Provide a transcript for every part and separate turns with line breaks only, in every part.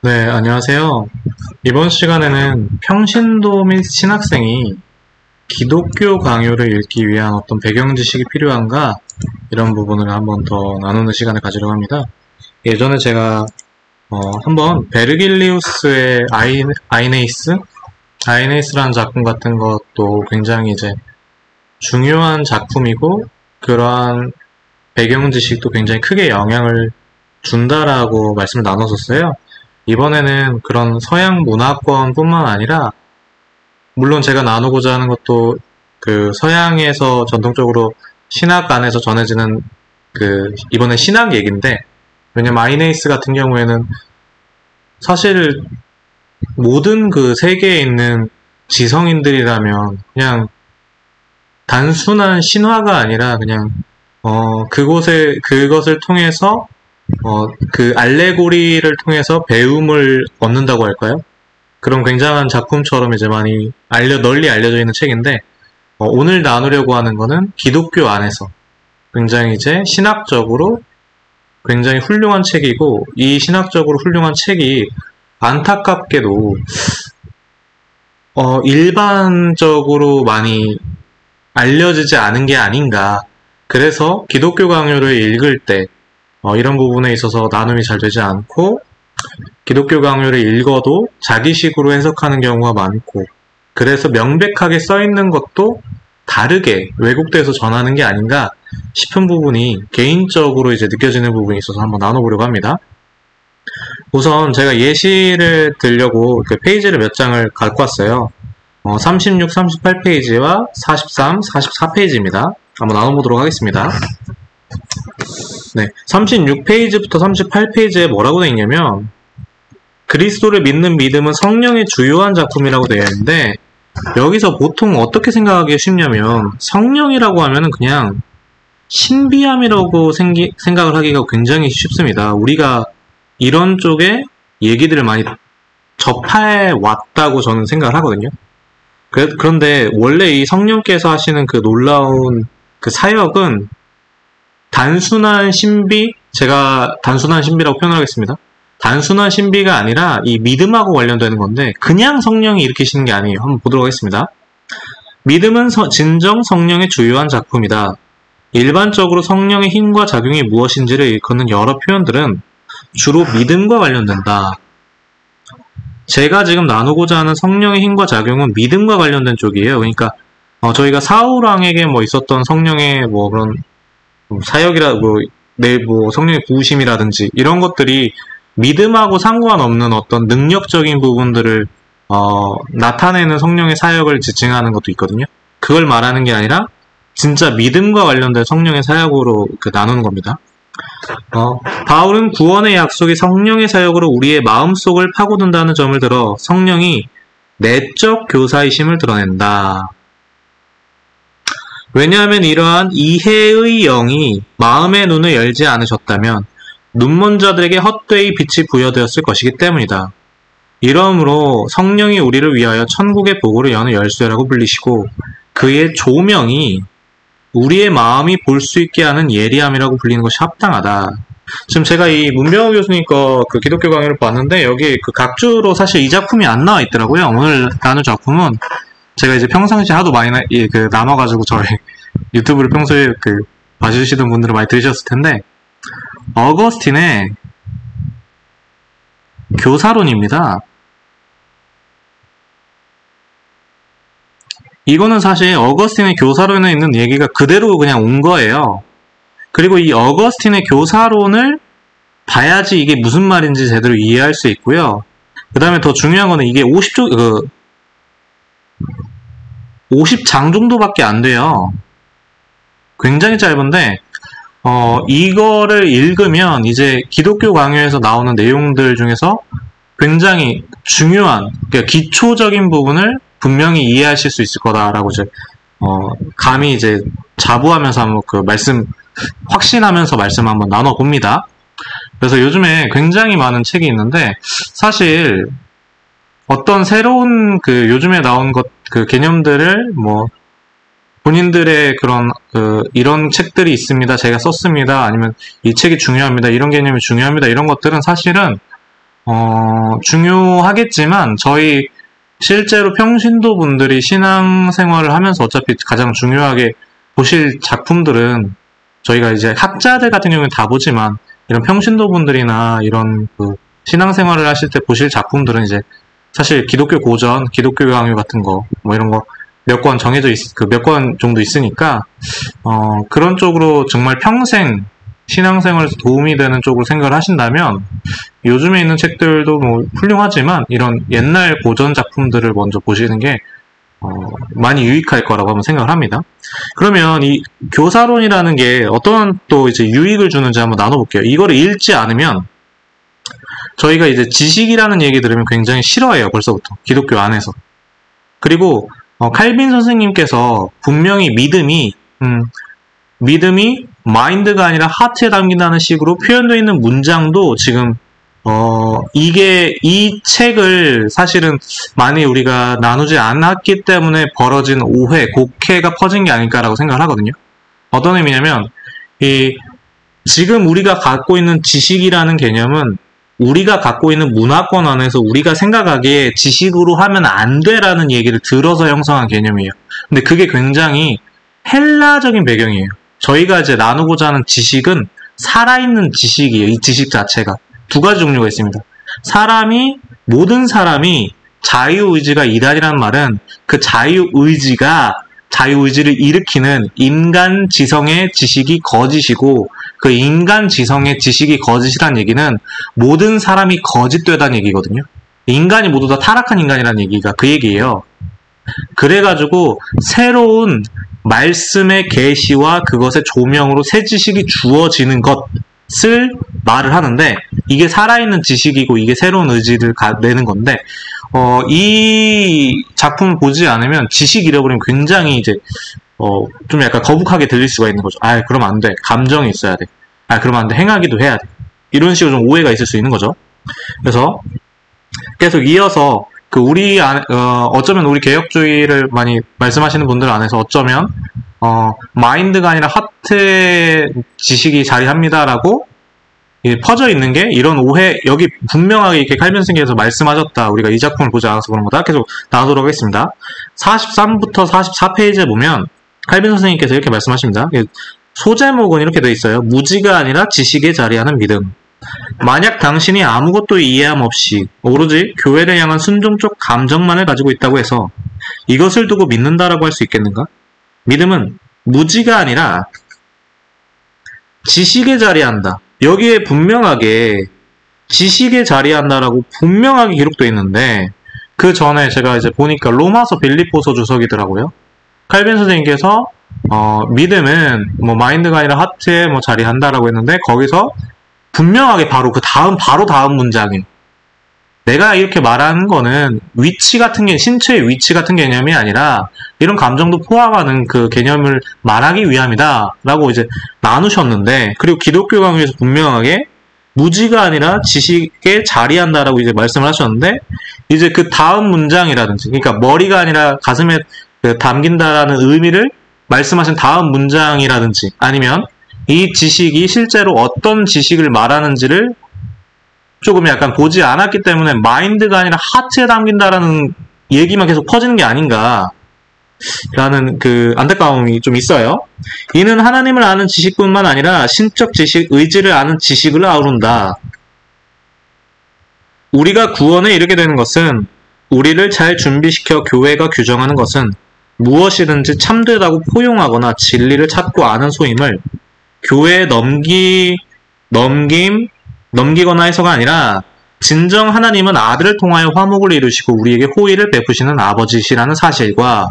네, 안녕하세요. 이번 시간에는 평신도 및 신학생이 기독교 강요를 읽기 위한 어떤 배경 지식이 필요한가? 이런 부분을 한번 더 나누는 시간을 가지려고 합니다. 예전에 제가 한번 베르길리우스의 아이네이스라는 작품 같은 것도 굉장히 이제 중요한 작품이고 그러한 배경 지식도 굉장히 크게 영향을 준다라고 말씀을 나눴었어요. 이번에는 그런 서양 문화권 뿐만 아니라, 물론 제가 나누고자 하는 것도 그 서양에서 전통적으로 신학 안에서 전해지는 이번에 신학 얘기인데, 왜냐면 아이네이스 같은 경우에는 사실 모든 그 세계에 있는 지성인들이라면 그냥 단순한 신화가 아니라 그냥 그것을 통해서 그 알레고리를 통해서 배움을 얻는다고 할까요? 그런 굉장한 작품처럼 이제 많이 널리 알려져 있는 책인데, 오늘 나누려고 하는 거는 기독교 안에서 굉장히 이제 신학적으로 굉장히 훌륭한 책이고, 이 신학적으로 훌륭한 책이 안타깝게도 일반적으로 많이 알려지지 않은 게 아닌가. 그래서 기독교 강요를 읽을 때 이런 부분에 있어서 나눔이 잘 되지 않고, 기독교 강요를 읽어도 자기식으로 해석하는 경우가 많고, 그래서 명백하게 써있는 것도 다르게 왜곡돼서 전하는 게 아닌가 싶은 부분이 개인적으로 이제 느껴지는 부분이 있어서 한번 나눠보려고 합니다. 우선 제가 예시를 들려고 그 페이지를 몇 장을 갖고 왔어요. 36, 38페이지와 43, 44페이지입니다. 한번 나눠보도록 하겠습니다. 네, 36페이지부터 38페이지에 뭐라고 되어 있냐면, 그리스도를 믿는 믿음은 성령의 주요한 작품이라고 되어 있는데, 여기서 보통 어떻게 생각하기 쉽냐면, 성령이라고 하면은 그냥 신비함이라고 생각을 하기가 굉장히 쉽습니다. 우리가 이런 쪽에 얘기들을 많이 접해 왔다고 저는 생각을 하거든요. 그런데 원래 이 성령께서 하시는 그 놀라운 그 사역은 단순한 신비, 제가 단순한 신비라고 표현하겠습니다. 단순한 신비가 아니라 이 믿음하고 관련되는 건데, 그냥 성령이 일으키시는 게 아니에요. 한번 보도록 하겠습니다. 믿음은 진정 성령의 주요한 작품이다. 일반적으로 성령의 힘과 작용이 무엇인지를 일컫는 여러 표현들은 주로 믿음과 관련된다. 제가 지금 나누고자 하는 성령의 힘과 작용은 믿음과 관련된 쪽이에요. 그러니까 저희가 사울왕에게 있었던 성령의 그런 사역이라 성령의 부으심이라든지 이런 것들이 믿음하고 상관없는 어떤 능력적인 부분들을 나타내는 성령의 사역을 지칭하는 것도 있거든요. 그걸 말하는 게 아니라 진짜 믿음과 관련된 성령의 사역으로 나누는 겁니다. 바울은 구원의 약속이 성령의 사역으로 우리의 마음속을 파고든다는 점을 들어 성령이 내적 교사이심을 드러낸다. 왜냐하면 이러한 이해의 영이 마음의 눈을 열지 않으셨다면 눈먼 자들에게 헛되이 빛이 부여되었을 것이기 때문이다. 이러므로 성령이 우리를 위하여 천국의 보고를 여는 열쇠라고 불리시고, 그의 조명이 우리의 마음이 볼 수 있게 하는 예리함이라고 불리는 것이 합당하다. 지금 제가 이 문병호 교수님 그 기독교 강의를 봤는데, 여기 그 각주로 사실 이 작품이 안 나와 있더라고요. 오늘 나눌 작품은 제가 이제 평상시에 하도 많이 남아가지고 저희 유튜브를 평소에 봐주시던 분들은 많이 들으셨을 텐데, 어거스틴의 교사론입니다. 이거는 사실 어거스틴의 교사론에 있는 얘기가 그대로 그냥 온 거예요. 그리고 이 어거스틴의 교사론을 봐야지 이게 무슨 말인지 제대로 이해할 수 있고요. 그 다음에 더 중요한 거는 이게 50장 정도밖에 안 돼요. 굉장히 짧은데, 이거를 읽으면 이제 기독교 강요에서 나오는 내용들 중에서 굉장히 중요한, 그러니까 기초적인 부분을 분명히 이해하실 수 있을 거다라고 감히 이제 자부하면서 한번 확신하면서 말씀 한번 나눠봅니다. 그래서 요즘에 굉장히 많은 책이 있는데, 사실 어떤 새로운 요즘에 나온 개념들을 본인들의 그런 이런 책들이 있습니다. 제가 썼습니다. 아니면 이 책이 중요합니다. 이런 개념이 중요합니다. 이런 것들은 사실은 중요하겠지만 저희 실제로 평신도 분들이 신앙생활을 하면서 어차피 가장 중요하게 보실 작품들은 저희가 이제 학자들 같은 경우는 다 보지만 이런 평신도 분들이나 이런 그 신앙생활을 하실 때 보실 작품들은 이제 사실 기독교 고전, 기독교 강요 같은 거 뭐 이런 거 몇 권 정해져 몇 권 정도 있으니까 그런 쪽으로 정말 평생 신앙생활에서 도움이 되는 쪽으로 생각을 하신다면 요즘에 있는 책들도 뭐 훌륭하지만 이런 옛날 고전 작품들을 먼저 보시는 게 많이 유익할 거라고 한번 생각을 합니다. 그러면 이 교사론이라는 게 어떤 또 이제 유익을 주는지 한번 나눠볼게요. 이거를 읽지 않으면 저희가 이제 지식이라는 얘기 들으면 굉장히 싫어해요. 벌써부터 기독교 안에서. 그리고 칼빈 선생님께서 분명히 믿음이 마인드가 아니라 하트에 담긴다는 식으로 표현되어 있는 문장도 지금 이 책을 사실은 많이 우리가 나누지 않았기 때문에 벌어진 오해, 곡해가 퍼진 게 아닐까라고 생각을 하거든요. 어떤 의미냐면 지금 우리가 갖고 있는 지식이라는 개념은 우리가 갖고 있는 문화권 안에서 우리가 생각하기에 지식으로 하면 안 돼라는 얘기를 들어서 형성한 개념이에요. 근데 그게 굉장히 헬라적인 배경이에요. 저희가 이제 나누고자 하는 지식은 살아있는 지식이에요. 이 지식 자체가. 두 가지 종류가 있습니다. 모든 사람이 자유의지가 이달이라는 말은 그 자유의지를 일으키는 인간 지성의 지식이 거짓이고 그 인간 지성의 지식이 거짓이란 얘기는 모든 사람이 거짓되다는 얘기거든요. 인간이 모두 다 타락한 인간이라는 얘기가 그 얘기예요. 그래가지고 새로운 말씀의 계시와 그것의 조명으로 새 지식이 주어지는 것을 말을 하는데 이게 살아있는 지식이고 이게 새로운 의지를 내는 건데 이 작품을 보지 않으면 지식 잃어버리면 굉장히 이제 좀 약간 거북하게 들릴 수가 있는 거죠. 그러면 안 돼. 감정이 있어야 돼. 그러면 안 돼. 행하기도 해야 돼. 이런 식으로 좀 오해가 있을 수 있는 거죠. 그래서 계속 이어서 어쩌면 우리 개혁주의를 많이 말씀하시는 분들 안에서 어쩌면 마인드가 아니라 하트의 지식이 자리합니다라고 퍼져 있는 게 이런 오해, 여기 분명하게 이렇게 칼빈 선생님께서 말씀하셨다. 우리가 이 작품을 보지 않아서 그런 거다. 계속 나누도록 하겠습니다. 43부터 44페이지에 보면 칼빈 선생님께서 이렇게 말씀하십니다. 소제목은 이렇게 되어 있어요. 무지가 아니라 지식에 자리하는 믿음. 만약 당신이 아무것도 이해함 없이 오로지 교회를 향한 순종적 감정만을 가지고 있다고 해서 이것을 두고 믿는다라고 할 수 있겠는가? 믿음은 무지가 아니라 지식에 자리한다. 여기에 분명하게 지식에 자리한다라고 분명하게 기록되어 있는데 그 전에 제가 이제 보니까 로마서 빌립보서 주석이더라고요. 칼빈 선생님께서 믿음은 뭐 마인드가 아니라 하트에 뭐 자리한다라고 했는데 거기서 분명하게 바로 다음 문장에 내가 이렇게 말하는 거는 신체의 위치 같은 개념이 아니라 이런 감정도 포함하는 그 개념을 말하기 위함이다 라고 이제 나누셨는데 그리고 기독교 강요에서 분명하게 무지가 아니라 지식에 자리한다라고 이제 말씀을 하셨는데 이제 그 다음 문장이라든지 그러니까 머리가 아니라 가슴에 담긴다라는 의미를 말씀하신 다음 문장이라든지 아니면 이 지식이 실제로 어떤 지식을 말하는지를 조금 약간 보지 않았기 때문에 마인드가 아니라 하트에 담긴다라는 얘기만 계속 퍼지는 게 아닌가 라는 그 안타까움이 좀 있어요. 이는 하나님을 아는 지식뿐만 아니라 신적 지식, 의지를 아는 지식을 아우른다. 우리가 구원에 이르게 되는 것은 우리를 잘 준비시켜 교회가 규정하는 것은 무엇이든지 참되다고 포용하거나 진리를 찾고 아는 소임을 교회에 넘기거나 해서가 아니라 진정 하나님은 아들을 통하여 화목을 이루시고 우리에게 호의를 베푸시는 아버지시라는 사실과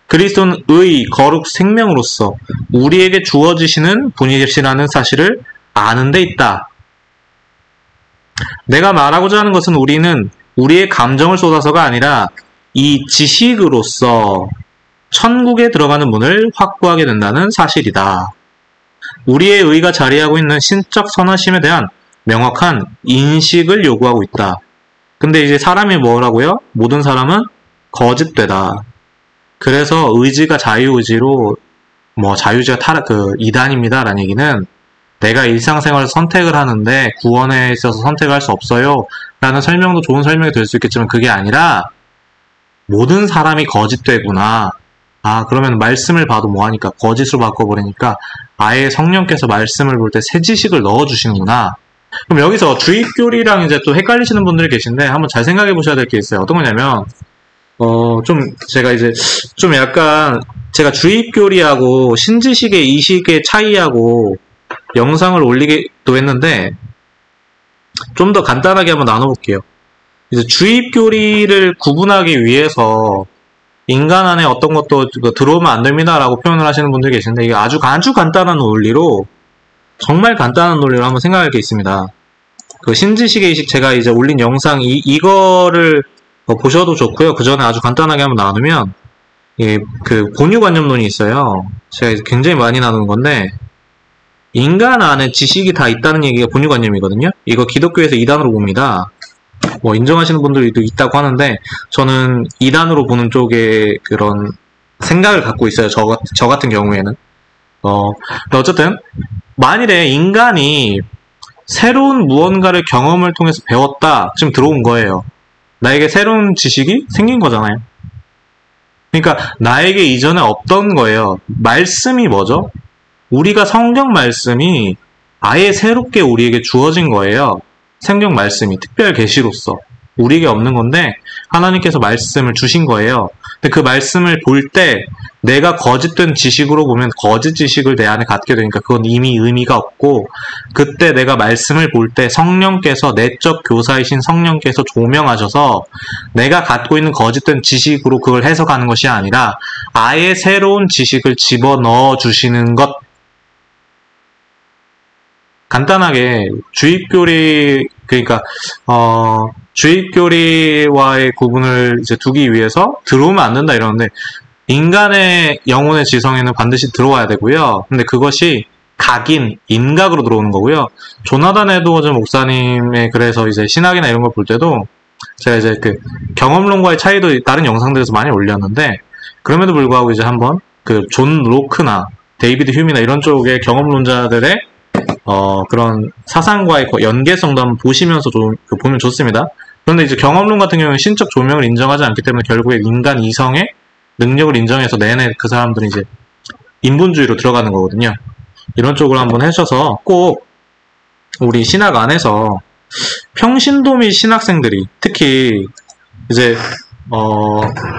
그리스도는 의, 거룩, 생명으로서 우리에게 주어지시는 분이시라는 사실을 아는 데 있다. 내가 말하고자 하는 것은 우리는 우리의 감정을 쏟아서가 아니라 이 지식으로서 천국에 들어가는 문을 확보하게 된다는 사실이다. 우리의 의가 자리하고 있는 신적 선하심에 대한 명확한 인식을 요구하고 있다. 근데 이제 사람이 뭐라고요? 모든 사람은 거짓되다. 그래서 의지가 자유의지로 자유의지가 이단입니다 라는 얘기는 내가 일상생활을 선택을 하는데 구원에 있어서 선택을 할 수 없어요 라는 설명도 좋은 설명이 될 수 있겠지만 그게 아니라 모든 사람이 거짓되구나. 아, 그러면 말씀을 봐도 뭐하니까 거짓으로 바꿔버리니까 아예 성령께서 말씀을 볼 때 새 지식을 넣어주시는구나. 그럼 여기서 주입교리랑 이제 또 헷갈리시는 분들이 계신데 한번 잘 생각해 보셔야 될 게 있어요. 어떤 거냐면 제가 이제 좀 약간 제가 주입교리하고 신지식의 이식의 차이하고 영상을 올리기도 했는데 좀 더 간단하게 한번 나눠볼게요. 이제 주입교리를 구분하기 위해서 인간 안에 어떤 것도 들어오면 안 됩니다라고 표현을 하시는 분들이 계신데 이게 아주 간단한 논리로 정말 간단한 논리로 한번 생각할 게 있습니다. 그 신지식의 이식 제가 이제 올린 영상 이거를 보셔도 좋고요. 그 전에 아주 간단하게 한번 나누면 그 본유관념론이 있어요. 제가 이제 굉장히 많이 나누는 건데 인간 안에 지식이 다 있다는 얘기가 본유관념이거든요. 이거 기독교에서 이단으로 봅니다. 뭐 인정하시는 분들도 있다고 하는데 저는 이단으로 보는 쪽에 그런 생각을 갖고 있어요. 저 같은 경우에는 어쨌든 만일에 인간이 새로운 무언가를 경험을 통해서 배웠다 지금 들어온 거예요. 나에게 새로운 지식이 생긴 거잖아요. 그러니까 나에게 이전에 없던 거예요. 말씀이 뭐죠? 우리가 성경 말씀이 아예 새롭게 우리에게 주어진 거예요. 성경 말씀이 특별 계시로서 우리에게 없는 건데 하나님께서 말씀을 주신 거예요. 근데 그 말씀을 볼 때 내가 거짓된 지식으로 보면 거짓 지식을 내 안에 갖게 되니까 그건 이미 의미가 없고 그때 내가 말씀을 볼 때 성령께서 내적 교사이신 성령께서 조명하셔서 내가 갖고 있는 거짓된 지식으로 그걸 해석하는 것이 아니라 아예 새로운 지식을 집어넣어 주시는 것. 간단하게 주입교리 그러니까 주입교리와의 구분을 이제 두기 위해서 들어오면 안 된다 이러는데 인간의 영혼의 지성에는 반드시 들어와야 되고요. 근데 그것이 각인, 인각으로 들어오는 거고요. 조나단 에드워즈 목사님의 그래서 이제 신학이나 이런 걸 볼 때도 제가 이제 그 경험론과의 차이도 다른 영상들에서 많이 올렸는데 그럼에도 불구하고 이제 한번 그 존 로크나 데이비드 휴미나 이런 쪽의 경험론자들의 그런 사상과의 연계성도 한번 보시면서 보면 좋습니다. 그런데 이제 경험론 같은 경우는 신적 조명을 인정하지 않기 때문에 결국에 인간 이성의 능력을 인정해서 내내 그 사람들은 이제 인본주의로 들어가는 거거든요. 이런 쪽으로 한번 하셔서 꼭 우리 신학 안에서 평신도 및 신학생들이 특히 이제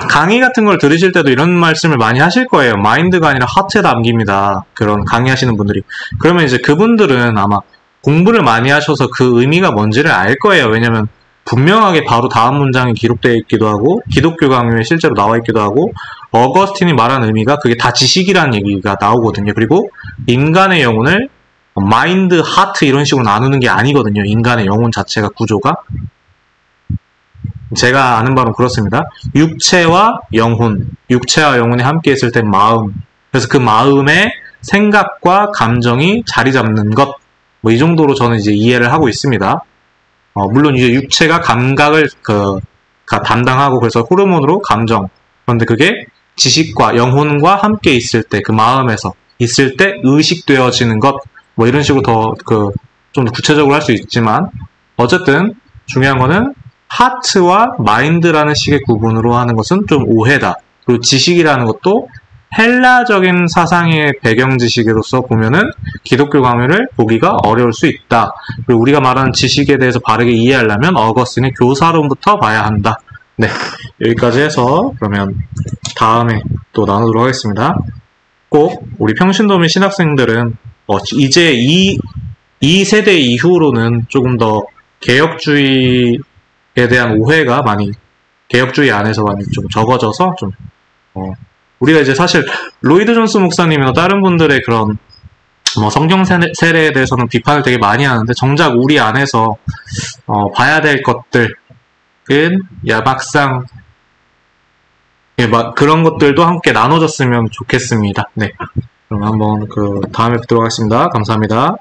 강의 같은 걸 들으실 때도 이런 말씀을 많이 하실 거예요. 마인드가 아니라 하트에 담깁니다. 그런 강의하시는 분들이. 그러면 이제 그분들은 아마 공부를 많이 하셔서 그 의미가 뭔지를 알 거예요. 왜냐면 분명하게 바로 다음 문장이 기록되어 있기도 하고 기독교 강요에 실제로 나와 있기도 하고 어거스틴이 말한 의미가 그게 다 지식이라는 얘기가 나오거든요. 그리고 인간의 영혼을 마인드, 하트 이런 식으로 나누는 게 아니거든요. 인간의 영혼 자체가 구조가. 제가 아는 바로 그렇습니다. 육체와 육체와 영혼이 함께 있을 때 마음. 그래서 그 마음에 생각과 감정이 자리 잡는 것. 뭐 이 정도로 저는 이제 이해를 하고 있습니다. 물론 이제 육체가 감각을 담당하고 그래서 호르몬으로 감정. 그런데 그게 지식과 영혼과 함께 있을 때 그 마음에서 있을 때 의식되어지는 것. 뭐 이런 식으로 좀 더 구체적으로 할 수 있지만 어쨌든 중요한 거는 하트와 마인드라는 식의 구분으로 하는 것은 좀 오해다. 그리고 지식이라는 것도 헬라적인 사상의 배경 지식으로서 보면은 기독교 강요를 보기가 어려울 수 있다. 그리고 우리가 말하는 지식에 대해서 바르게 이해하려면 어거스틴의 교사론부터 봐야 한다. 네, 여기까지 해서 그러면 다음에 또 나누도록 하겠습니다. 꼭 우리 평신도민 신학생들은 이제 이 세대 이후로는 조금 더 개혁주의에 대한 오해가 많이 개혁주의 안에서 많이 좀 적어져서 좀 우리가 이제 사실 로이드 존스 목사님이나 다른 분들의 그런 성경 세례에 대해서는 비판을 되게 많이 하는데 정작 우리 안에서 봐야 될 것들은 막상 그런 것들도 함께 나눠졌으면 좋겠습니다. 네, 그럼 한번 다음에 뵙도록 하겠습니다. 감사합니다.